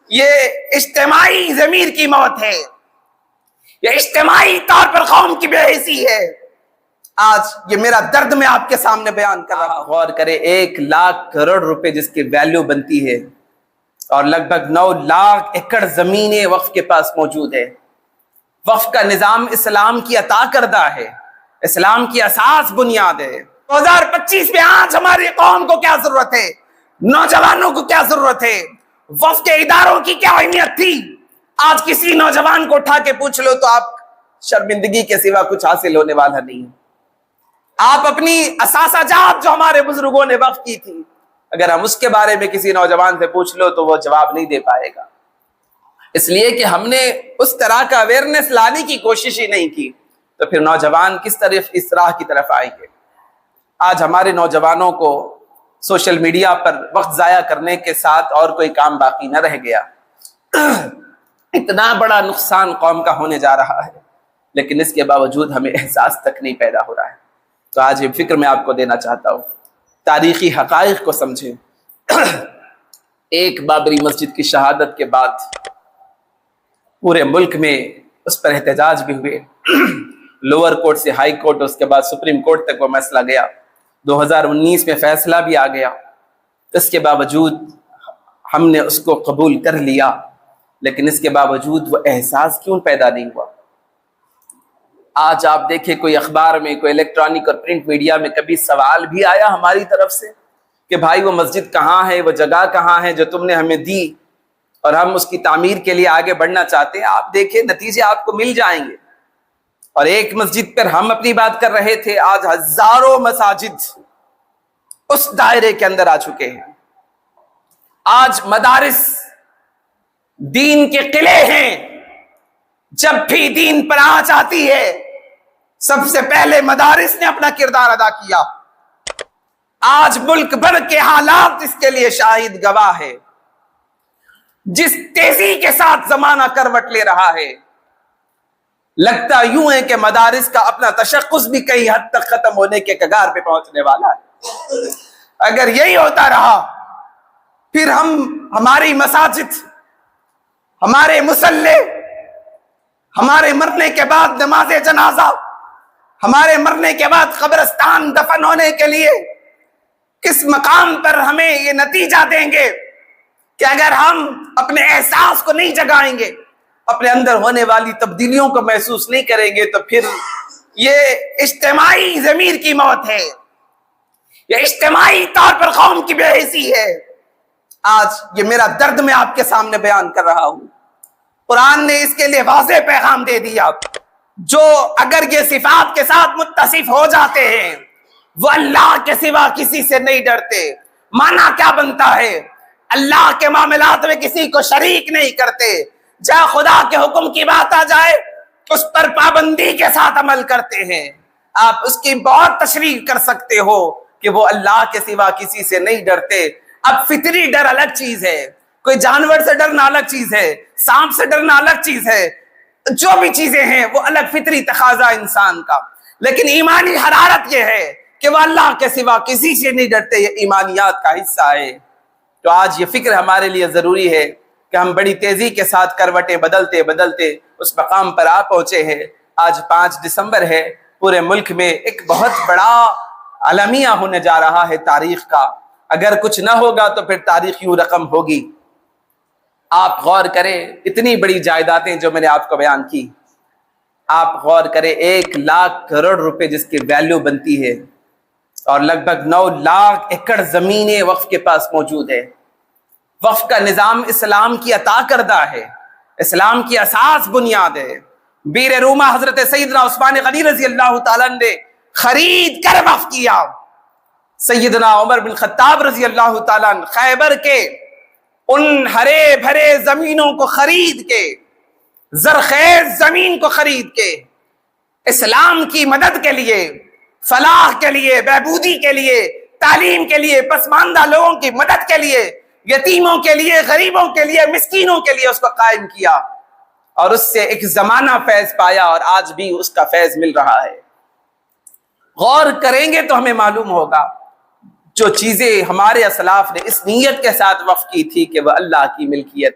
یہ اجتماعی ضمیر کی موت ہے، یہ اجتماعی طور پر قوم کی بے حسی ہے۔ آج یہ میرا درد میں آپ کے سامنے بیان کر رہا ہوں۔ غور کرے 1,00,000 کروڑ روپے جس کی ویلیو بنتی ہے اور لگ بھگ 9 لاکھ ایکڑ زمینیں وقف کے پاس موجود ہے۔ وقف کا نظام اسلام کی عطا کردہ ہے، اسلام کی اساس بنیاد ہے۔ 2025 میں آج ہماری قوم کو کیا ضرورت ہے، نوجوانوں کو کیا ضرورت ہے، وقف کے اداروں کی کیا اہمیت تھی؟ آج کسی نوجوان کو اٹھا کے پوچھ لو تو آپ شرمندگی کے سوا کچھ حاصل ہونے والا نہیں ہے۔ آپ اپنی اثاثہ جات جو ہمارے بزرگوں نے وقف کی تھی، اگر ہم اس کے بارے میں کسی نوجوان سے پوچھ لو تو وہ جواب نہیں دے پائے گا، اس لیے کہ ہم نے اس طرح کا اویئرنیس لانے کی کوشش ہی نہیں کی، تو پھر نوجوان کس طرف اس راہ کی طرف آئیں گے؟ آج ہمارے نوجوانوں کو سوشل میڈیا پر وقت ضائع کرنے کے ساتھ اور کوئی کام باقی نہ رہ گیا۔ اتنا بڑا نقصان قوم کا ہونے جا رہا ہے، لیکن اس کے باوجود ہمیں احساس تک نہیں پیدا ہو رہا ہے۔ تو آج یہ فکر میں آپ کو دینا چاہتا ہوں، تاریخی حقائق کو سمجھیں۔ ایک بابری مسجد کی شہادت کے بعد پورے ملک میں اس پر احتجاج بھی ہوئے، لوور کورٹ سے ہائی کورٹ، اس کے بعد سپریم کورٹ تک وہ مسئلہ گیا، 2019 میں فیصلہ بھی آ گیا۔ اس کے باوجود ہم نے اس کو قبول کر لیا، لیکن اس کے باوجود وہ احساس کیوں پیدا نہیں ہوا؟ آج آپ دیکھیں کوئی اخبار میں، کوئی الیکٹرانک اور پرنٹ میڈیا میں کبھی سوال بھی آیا ہماری طرف سے کہ بھائی وہ مسجد کہاں ہے، وہ جگہ کہاں ہے جو تم نے ہمیں دی اور ہم اس کی تعمیر کے لیے آگے بڑھنا چاہتے ہیں؟ آپ دیکھیں نتیجے آپ کو مل جائیں گے۔ اور ایک مسجد پر ہم اپنی بات کر رہے تھے، آج ہزاروں مساجد اس دائرے کے اندر آ چکے ہیں۔ آج مدارس دین کے قلعے ہیں، جب بھی دین پر آنچ آتی ہے سب سے پہلے مدارس نے اپنا کردار ادا کیا۔ آج ملک بھر کے حالات اس کے لیے شاہد گواہ ہے۔ جس تیزی کے ساتھ زمانہ کروٹ لے رہا ہے، لگتا یوں ہے کہ مدارس کا اپنا تشخص بھی کئی حد تک ختم ہونے کے کگار پہ پہنچنے والا ہے۔ اگر یہی ہوتا رہا پھر ہماری مساجد، ہمارے مصلے، ہمارے مرنے کے بعد نماز جنازہ، ہمارے مرنے کے بعد قبرستان دفن ہونے کے لیے کس مقام پر ہمیں یہ نتیجہ دیں گے کہ اگر ہم اپنے احساس کو نہیں جگائیں گے، اپنے اندر ہونے والی تبدیلیوں کو محسوس نہیں کریں گے، تو پھر یہ اجتماعی ضمیر کی موت ہے، یہ اجتماعی طور پر قوم کی بے حسی ہے۔ آج یہ میرا درد میں آپ کے سامنے بیان کر رہا ہوں۔ قرآن نے اس کے لیے واضح پیغام دے دیا، جو اگر یہ صفات کے ساتھ متصف ہو جاتے ہیں وہ اللہ کے سوا کسی سے نہیں ڈرتے۔ معنی کیا بنتا ہے؟ اللہ کے معاملات میں کسی کو شریک نہیں کرتے، جہاں خدا کے حکم کی بات آ جائے اس پر پابندی کے ساتھ عمل کرتے ہیں۔ آپ اس کی بہت تشریح کر سکتے ہو کہ وہ اللہ کے سوا کسی سے نہیں ڈرتے۔ اب فطری ڈر الگ چیز ہے، کوئی جانور سے ڈرنا الگ چیز ہے، سانپ سے ڈرنا الگ چیز ہے، جو بھی چیزیں ہیں وہ الگ فطری تقاضا انسان کا، لیکن ایمانی حرارت یہ ہے کہ وہ اللہ کے سوا کسی سے نہیں ڈرتے۔ یہ ایمانیات کا حصہ ہے۔ تو آج یہ فکر ہمارے لیے ضروری ہے کہ ہم بڑی تیزی کے ساتھ کروٹیں بدلتے بدلتے اس مقام پر آ پہنچے ہیں۔ آج 5 دسمبر ہے، پورے ملک میں ایک بہت بڑا المیہ ہونے جا رہا ہے تاریخ کا۔ اگر کچھ نہ ہوگا تو پھر تاریخ یوں رقم ہوگی۔ آپ غور کریں، اتنی بڑی جائیدادیں جو میں نے آپ کو بیان کی، آپ غور کریں 1,00,000 کروڑ روپے جس کی ویلیو بنتی ہے اور لگ بھگ 9 لاکھ ایکڑ زمینیں وقف کے پاس موجود ہے۔ وقف کا نظام اسلام کی عطا کردہ ہے، اسلام کی اساس بنیاد ہے۔ بیر روما حضرت سیدنا عثمان غنی رضی اللہ تعالیٰ نے خرید کر وقف کیا۔ سیدنا عمر بن خطاب رضی اللہ تعالیٰ خیبر کے ان ہرے بھرے زمینوں کو خرید کے، زرخیز زمین کو خرید کے اسلام کی مدد کے لیے، فلاح کے لیے، بہبودی کے لیے، تعلیم کے لیے، پسماندہ لوگوں کی مدد کے لیے، یتیموں کے لیے، غریبوں کے لیے، مسکینوں کے لیے اس کو قائم کیا، اور اس سے ایک زمانہ فیض پایا، اور آج بھی اس کا فیض مل رہا ہے۔ غور کریں گے تو ہمیں معلوم ہوگا جو چیزیں ہمارے اسلاف نے اس نیت کے ساتھ وقف کی تھی کہ وہ اللہ کی ملکیت